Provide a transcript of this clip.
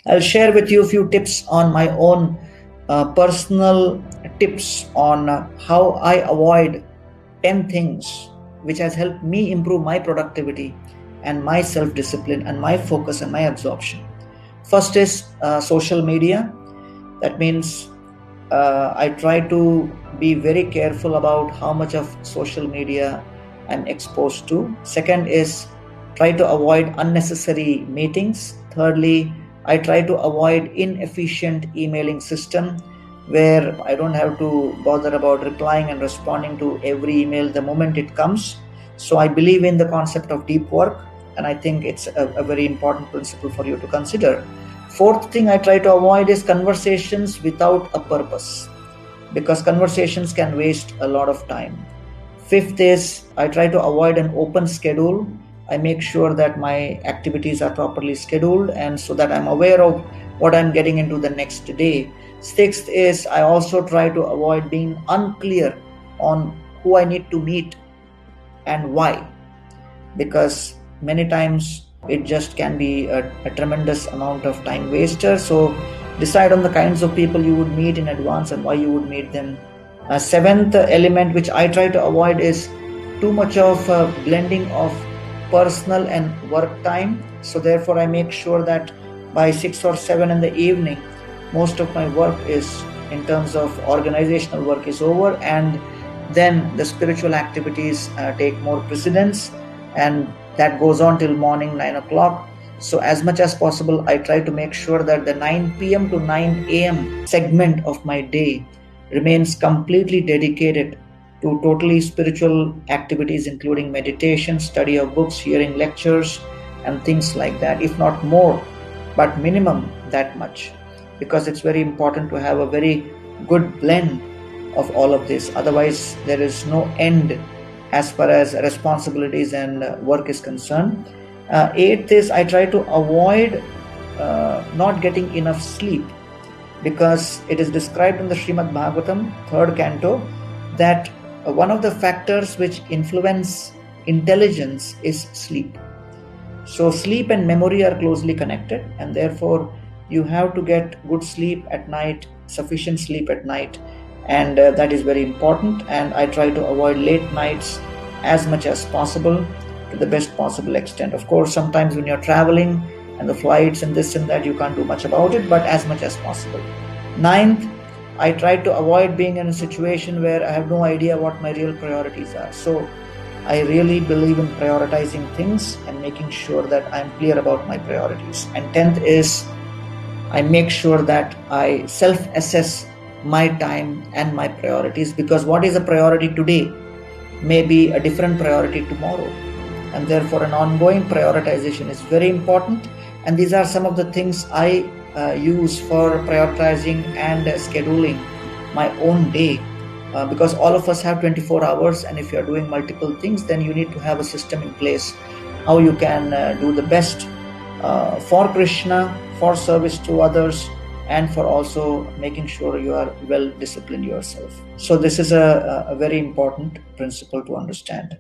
I'll share with you a few tips on my own personal tips on how I avoid 10 things which has helped me improve my productivity and my self discipline and my focus and my absorption. First is social media. That means I try to be very careful about how much of social media I'm exposed to. Second is try to avoid unnecessary meetings. Thirdly, I try to avoid inefficient emailing system where I don't have to bother about replying and responding to every email the moment it comes. So I believe in the concept of deep work, and I think it's a very important principle for you to consider. Fourth thing I try to avoid is conversations without a purpose, because conversations can waste a lot of time. Fifth is I try to avoid an open schedule. I make sure that my activities are properly scheduled and so that I'm aware of what I'm getting into the next day. Sixth is I also try to avoid being unclear on who I need to meet and why, because many times it just can be a tremendous amount of time waster. So decide on the kinds of people you would meet in advance and why you would meet them. Seventh element which I try to avoid is too much of blending of personal and work time. So therefore I make sure that by 6 or 7 in the evening most of my work is, in terms of organizational work, is over, and then the spiritual activities take more precedence, and that goes on till morning 9 o'clock. So as much as possible I try to make sure that the 9 p.m. to 9 a.m. segment of my day remains completely dedicated to totally spiritual activities, including meditation, study of books, hearing lectures, and things like that, if not more, but minimum that much, because it's very important to have a very good blend of all of this. Otherwise, there is no end as far as responsibilities and work is concerned. Eighth is I try to avoid not getting enough sleep, because it is described in the Srimad Bhagavatam, 3rd canto, that one of the factors which influence intelligence is sleep. So sleep and memory are closely connected, and therefore you have to get good sleep at night, sufficient sleep at night, and that is very important. And I try to avoid late nights as much as possible to the best possible extent. Of course, sometimes when you're traveling and the flights and this and that, you can't do much about it, but as much as possible. Ninth, I try to avoid being in a situation where I have no idea what my real priorities are. So I really believe in prioritizing things and making sure that I'm clear about my priorities. And 10th is I make sure that I self-assess my time and my priorities, because what is a priority today may be a different priority tomorrow. And therefore an ongoing prioritization is very important. And these are some of the things I use for prioritizing and scheduling my own day. Because all of us have 24 hours, and if you're doing multiple things, then you need to have a system in place how you can do the best for Krishna, for service to others, and for also making sure you are well disciplined yourself. So this is a very important principle to understand.